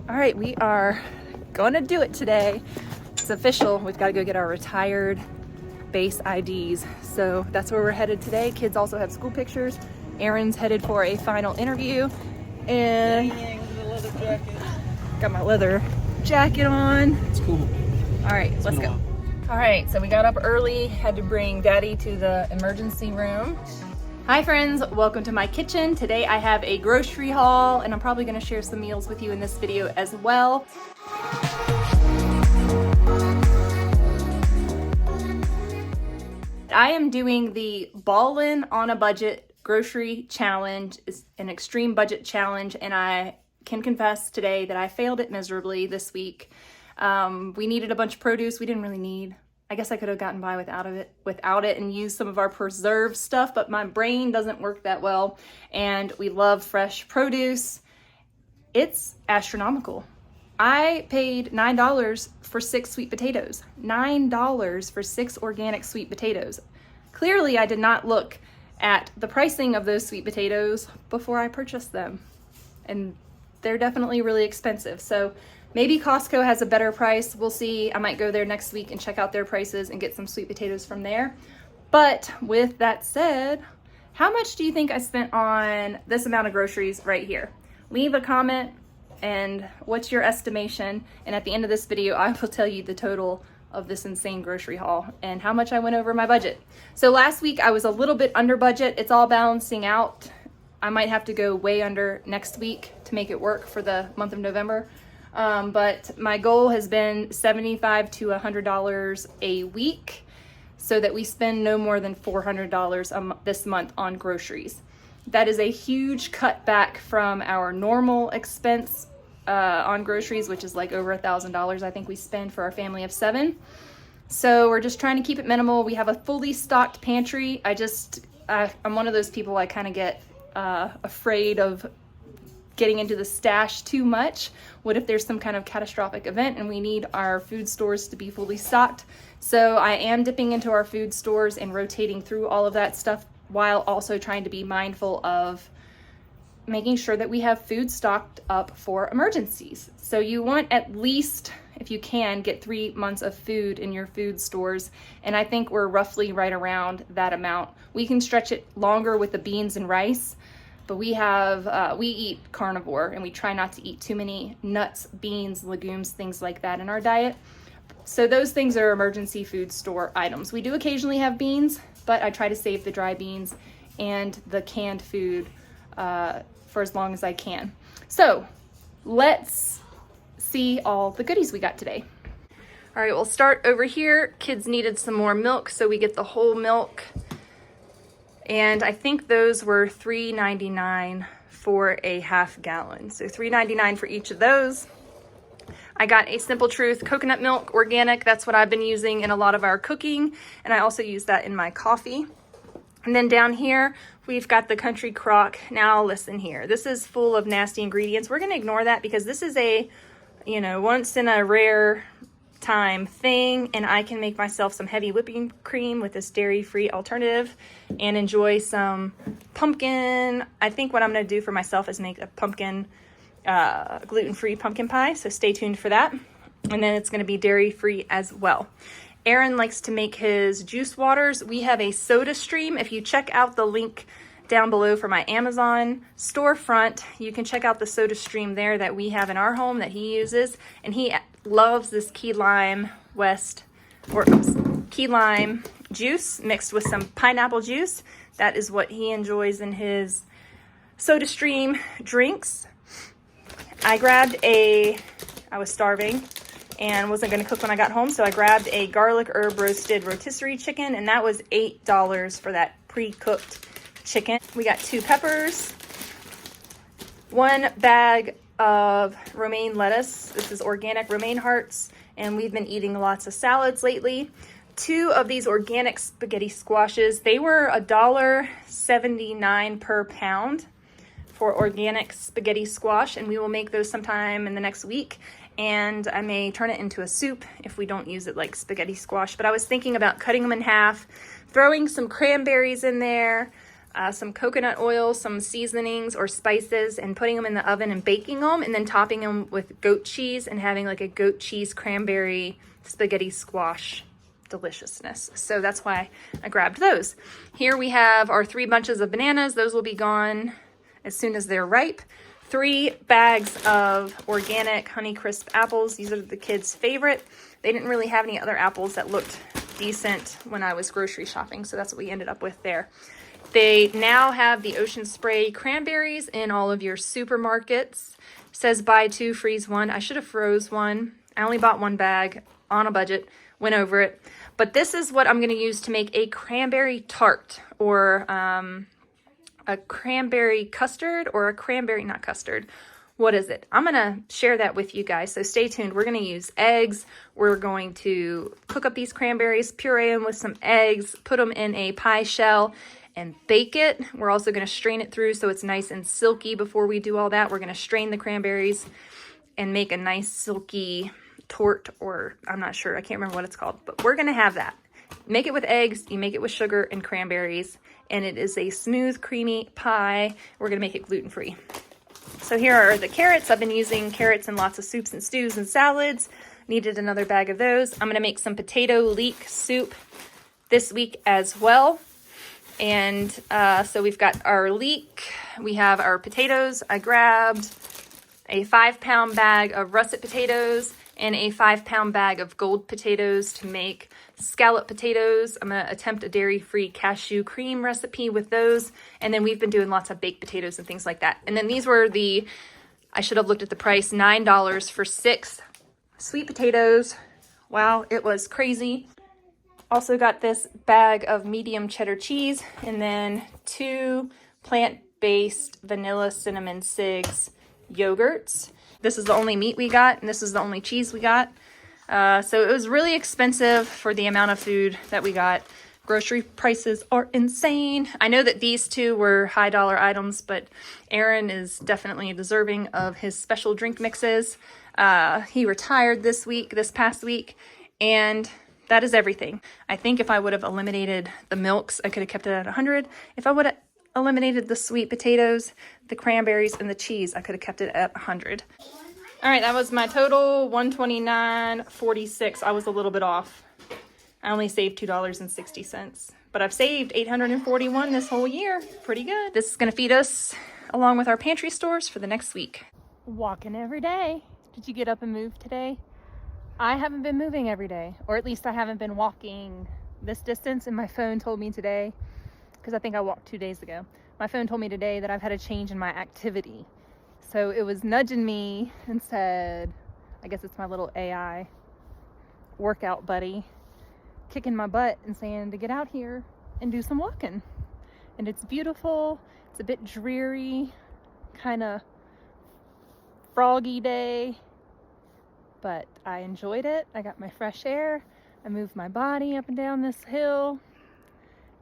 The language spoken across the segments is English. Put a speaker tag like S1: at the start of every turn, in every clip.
S1: All right, we are going to do it today. It's official. We've got to go get our retired base IDs. So that's where we're headed today. Kids also have school pictures. Aaron's headed for a final interview. And got my leather jacket on.
S2: It's cool.
S1: All right, let's go. All right, so we got up early, had to bring Daddy to the emergency room. Hi friends, welcome to my kitchen. Today I have a grocery haul and I'm probably gonna share some meals with you in this video as well. I am doing the Ballin' on a Budget grocery challenge. It's an extreme budget challenge and I can confess today that I failed it miserably this week. We needed a bunch of produce. We didn't really need, I guess I could have gotten by without it and used some of our preserved stuff, but my brain doesn't work that well. And we love fresh produce. It's astronomical. I paid $9 for 6 sweet potatoes. $9 for 6 organic sweet potatoes. Clearly, I did not look at the pricing of those sweet potatoes before I purchased them. And they're definitely really expensive. So maybe Costco has a better price. We'll see. I might go there next week and check out their prices and get some sweet potatoes from there. But with that said, how much do you think I spent on this amount of groceries right here? Leave a comment and what's your estimation? And at the end of this video, I will tell you the total of this insane grocery haul and how much I went over my budget. So last week I was a little bit under budget. It's all balancing out. I might have to go way under next week to make it work for the month of November. But my goal has been $75 to $100 a week so that we spend no more than $400 this month on groceries. That is a huge cutback from our normal expense on groceries, which is like over $1,000 I think we spend for our family of 7. So we're just trying to keep it minimal. We have a fully stocked pantry. I'm one of those people, I kind of get afraid of getting into the stash too much. What if there's some kind of catastrophic event and we need our food stores to be fully stocked? So I am dipping into our food stores and rotating through all of that stuff while also trying to be mindful of making sure that we have food stocked up for emergencies. So you want at least, if you can, get 3 months of food in your food stores. And I think we're roughly right around that amount. We can stretch it longer with the beans and rice, but we eat carnivore and we try not to eat too many nuts, beans, legumes, things like that in our diet. So those things are emergency food store items. We do occasionally have beans, but I try to save the dry beans and the canned food for as long as I can. So let's see all the goodies we got today. All right, we'll start over here. Kids needed some more milk, so we get the whole milk. And I think those were $3.99 for a half gallon. So $3.99 for each of those. I got a Simple Truth coconut milk, organic. That's what I've been using in a lot of our cooking. And I also use that in my coffee. And then down here, we've got the Country Crock. Now listen here, this is full of nasty ingredients. We're gonna ignore that because this is a, once in a rare time thing, and I can make myself some heavy whipping cream with this dairy-free alternative and enjoy some pumpkin. I think what I'm gonna do for myself is make a pumpkin, gluten-free pumpkin pie, so stay tuned for that. And then it's gonna be dairy-free as well. Aaron likes to make his juice waters. We have a Soda Stream. If you check out the link down below for my Amazon storefront, you can check out the Soda Stream there that we have in our home that he uses. And he loves this key lime juice mixed with some pineapple juice. That is what he enjoys in his Soda Stream drinks. I was starving and wasn't going to cook when I got home, so I grabbed a garlic herb roasted rotisserie chicken, and that was $8 for that pre-cooked chicken. We got 2 peppers, 1 bag of romaine lettuce. This is organic romaine hearts, and we've been eating lots of salads lately. 2 of these organic spaghetti squashes. They were $1.79 per pound for organic spaghetti squash, and we will make those sometime in the next week. And I may turn it into a soup if we don't use it like spaghetti squash. But I was thinking about cutting them in half, throwing some cranberries in there, some coconut oil, some seasonings or spices, and putting them in the oven and baking them, and then topping them with goat cheese and having like a goat cheese cranberry spaghetti squash deliciousness. So that's why I grabbed those. Here we have our 3 bunches of bananas. Those will be gone as soon as they're ripe. 3 bags of organic Honeycrisp apples. These are the kids' favorite. They didn't really have any other apples that looked decent when I was grocery shopping, so that's what we ended up with there. They now have the Ocean Spray cranberries in all of your supermarkets. It says buy 2, freeze 1. I should have froze 1. I only bought 1 bag on a budget, went over it. But this is what I'm going to use to make a cranberry tart, or a cranberry custard, or a cranberry, not custard. What is it? I'm going to share that with you guys, so stay tuned. We're going to use eggs. We're going to cook up these cranberries, puree them with some eggs, put them in a pie shell, and bake it. We're also going to strain it through so it's nice and silky. Before we do all that, we're going to strain the cranberries and make a nice silky tort, or I'm not sure. I can't remember what it's called, but we're going to have that. Make it with eggs. You make it with sugar and cranberries, and it is a smooth, creamy pie. We're going to make it gluten-free. So here are the carrots. I've been using carrots in lots of soups and stews and salads. Needed another bag of those. I'm going to make some potato leek soup this week as well. And so we've got our leek. We have our potatoes. I grabbed a 5-pound bag of russet potatoes and a 5-pound bag of gold potatoes to make scallop potatoes. I'm going to attempt a dairy-free cashew cream recipe with those. And then we've been doing lots of baked potatoes and things like that. And then these were I should have looked at the price, $9 for 6 sweet potatoes. Wow, it was crazy. Also got this bag of medium cheddar cheese, and then 2 plant-based vanilla cinnamon Sigs yogurts. This is the only meat we got, and this is the only cheese we got. So it was really expensive for the amount of food that we got. Grocery prices are insane. I know that these 2 were high dollar items, but Aaron is definitely deserving of his special drink mixes. He retired this past week, and that is everything. I think if I would have eliminated the milks, I could have kept it at 100. If I would have eliminated the sweet potatoes, the cranberries, and the cheese, I could have kept it at 100. All right, that was my total, $129.46. I was a little bit off. I only saved $2.60, but I've saved $841 this whole year. Pretty good. This is gonna feed us along with our pantry stores for the next week. Walking every day. Did you get up and move today? I haven't been moving every day, or at least I haven't been walking this distance, and my phone told me today, because I think I walked 2 days ago, my phone told me today that I've had a change in my activity. So it was nudging me and said, I guess it's my little AI workout buddy, kicking my butt and saying to get out here and do some walking. And it's beautiful. It's a bit dreary, kind of froggy day, but I enjoyed it. I got my fresh air. I moved my body up and down this hill,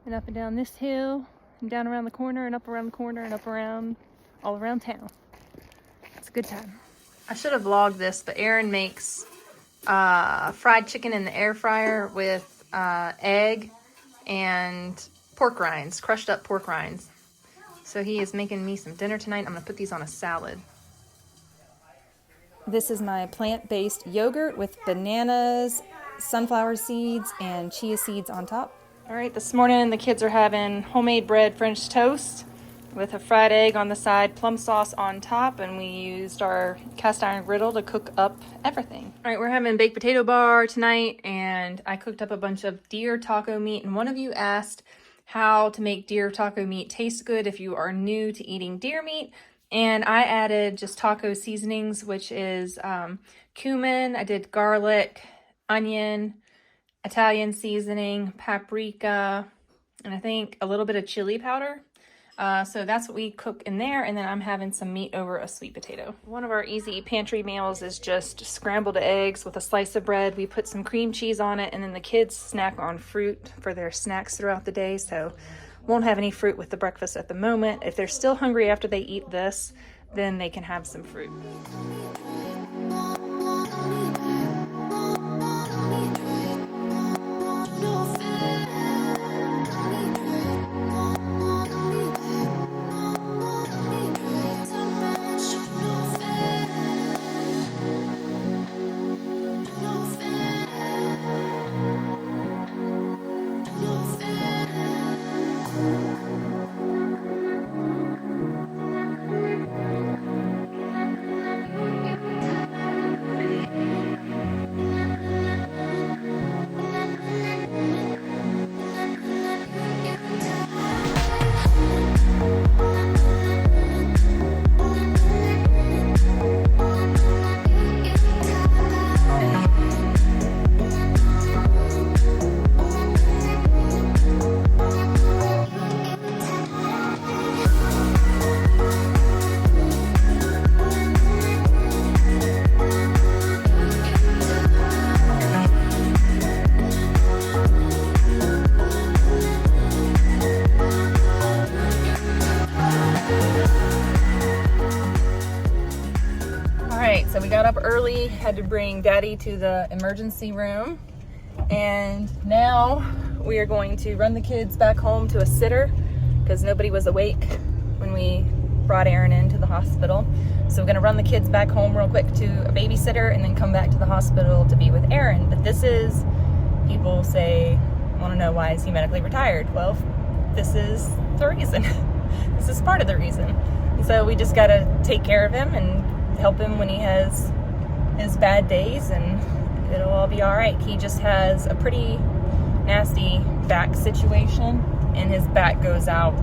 S1: and up and down this hill, and down around the corner, and up around the corner, and up around, all around town. It's a good time. I should have vlogged this, but Aaron makes fried chicken in the air fryer with egg and pork rinds, crushed up pork rinds. So he is making me some dinner tonight. I'm gonna put these on a salad. This is my plant-based yogurt with bananas, sunflower seeds, and chia seeds on top. All right, this morning the kids are having homemade bread French toast with a fried egg on the side, plum sauce on top, and we used our cast iron griddle to cook up everything. All right, we're having baked potato bar tonight, and I cooked up a bunch of deer taco meat, and one of you asked how to make deer taco meat taste good if you are new to eating deer meat, and I added just taco seasonings, which is cumin, I did garlic, onion, Italian seasoning, paprika, and I think a little bit of chili powder. So that's what we cook in there, and then I'm having some meat over a sweet potato. One of our easy pantry meals is just scrambled eggs with a slice of bread. We put some cream cheese on it, and then the kids snack on fruit for their snacks throughout the day, so won't have any fruit with the breakfast at the moment. If they're still hungry after they eat this, then they can have some fruit. early, had to bring Daddy to the emergency room, and now we are going to run the kids back home to a sitter because nobody was awake when we brought Aaron into the hospital. So we're gonna run the kids back home real quick to a babysitter and then come back to the hospital to be with Aaron. But this is, people say, wanna know why is he medically retired? Well, this is the reason. This is part of the reason. So we just gotta take care of him and help him when he has his bad days, and it'll all be all right. He just has a pretty nasty back situation, and his back goes out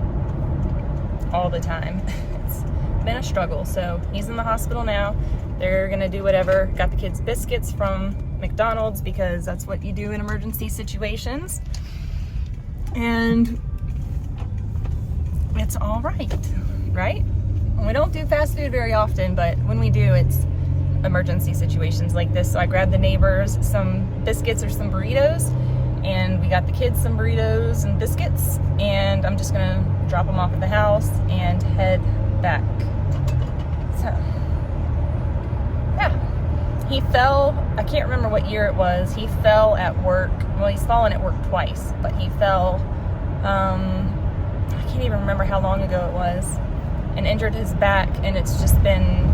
S1: all the time. It's been a struggle. So he's in the hospital now. They're gonna do whatever. Got the kids biscuits from McDonald's because that's what you do in emergency situations. And it's all right, right? We don't do fast food very often, but when we do, it's emergency situations like this. So I grabbed the neighbors some biscuits or some burritos, and we got the kids some burritos and biscuits, and I'm just gonna drop them off at the house and head back. So, yeah. He fell, I can't remember what year it was, he fell at work. Well, he's fallen at work twice, but he fell, I can't even remember how long ago it was, and injured his back, and it's just been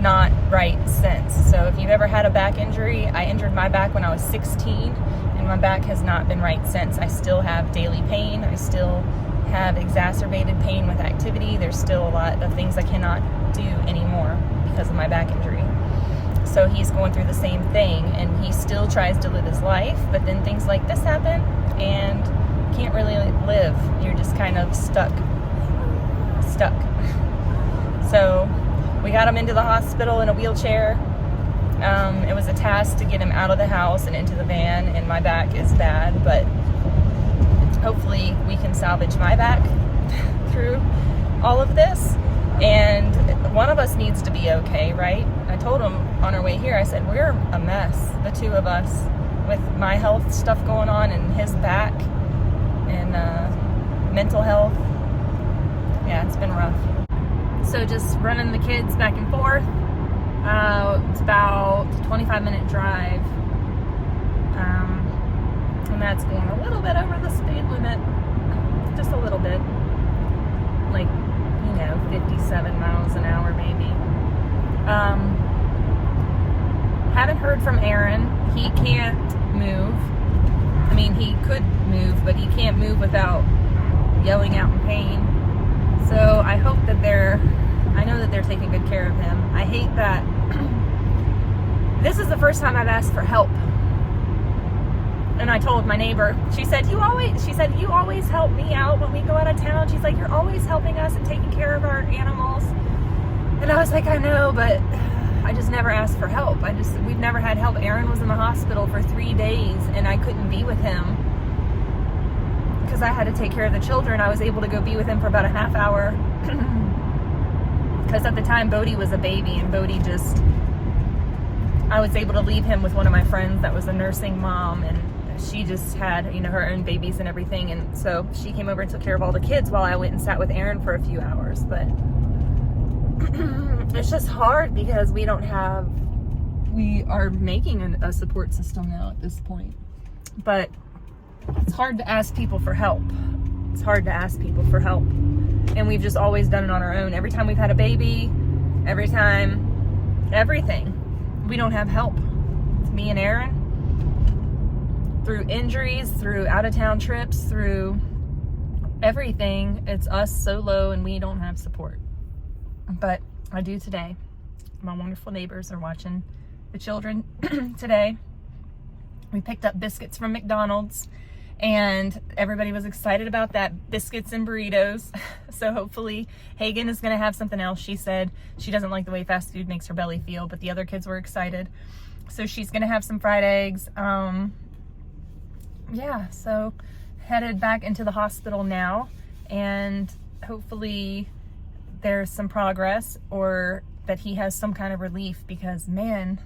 S1: not right since. So if you've ever had a back injury, I injured my back when I was 16, and my back has not been right since. I still have daily pain. I still have exacerbated pain with activity. There's still a lot of things I cannot do anymore because of my back injury. So he's going through the same thing, and he still tries to live his life, but then things like this happen, and can't really live. You're just kind of stuck. So we got him into the hospital in a wheelchair. It was a task to get him out of the house and into the van, and my back is bad, but hopefully we can salvage my back through all of this. And one of us needs to be okay, right? I told him on our way here, I said, we're a mess, the two of us, with my health stuff going on and his back and mental health. Yeah, it's been rough. So just running the kids back and forth. It's about a 25-minute drive. And that's going a little bit over the speed limit. Just a little bit. Like, 57 miles an hour maybe. Haven't heard from Aaron. He can't move. I mean, he could move, but he can't move without yelling out in pain. So I hope that I know that they're taking good care of him. I hate that this is the first time I've asked for help. And I told my neighbor, she said, you always help me out when we go out of town. She's like, you're always helping us and taking care of our animals. And I was like, I know, but I just never asked for help. We've never had help. Aaron was in the hospital for 3 days, and I couldn't be with him because I had to take care of the children. I was able to go be with him for about a half hour because at the time Bodie was a baby, and I was able to leave him with one of my friends that was a nursing mom, and she just had, her own babies and everything. And so she came over and took care of all the kids while I went and sat with Aaron for a few hours. But it's just hard because we are making a support system now at this point. But it's hard to ask people for help. And we've just always done it on our own. Every time we've had a baby, everything. We don't have help. It's me and Aaron. Through injuries, through out-of-town trips, through everything, it's us solo, and we don't have support. But I do today. My wonderful neighbors are watching the children today. We picked up biscuits from McDonald's, and everybody was excited about that, biscuits and burritos. So hopefully Hagen is going to have something else. She said she doesn't like the way fast food makes her belly feel, but the other kids were excited. So she's going to have some fried eggs. Yeah, so headed back into the hospital now, and hopefully there's some progress, or that he has some kind of relief, because man,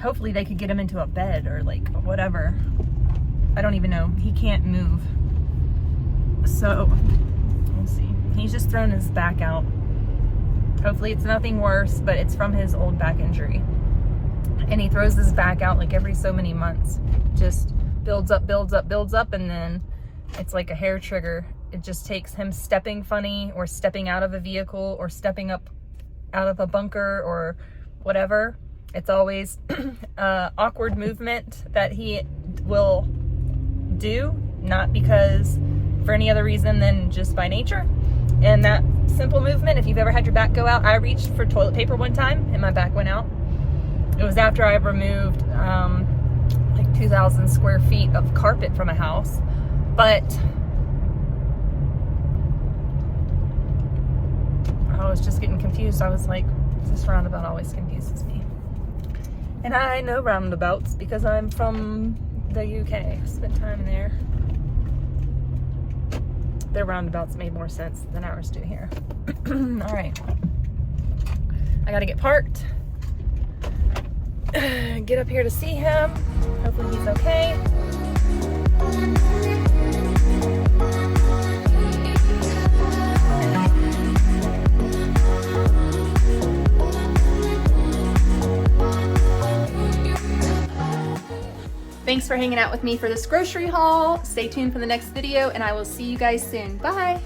S1: hopefully they could get him into a bed or like whatever. I don't even know. He can't move. So we'll see. He's just thrown his back out. Hopefully it's nothing worse, but it's from his old back injury. And he throws his back out like every so many months. Just builds up, and then it's like a hair trigger. It just takes him stepping funny, or stepping out of a vehicle, or stepping up out of a bunker, or whatever. It's always awkward movement that he will do, not because for any other reason than just by nature. And that simple movement, if you've ever had your back go out, I reached for toilet paper one time and my back went out. It was after I removed like 2,000 square feet of carpet from a house. But I was just getting confused. I was like, this roundabout always confuses me. And I know roundabouts because I'm from the UK. Spent time there. Their roundabouts made more sense than ours do here. All right. I gotta get parked. Get up here to see him. Hopefully he's okay. Thanks for hanging out with me for this grocery haul. Stay tuned for the next video, and I will see you guys soon. Bye.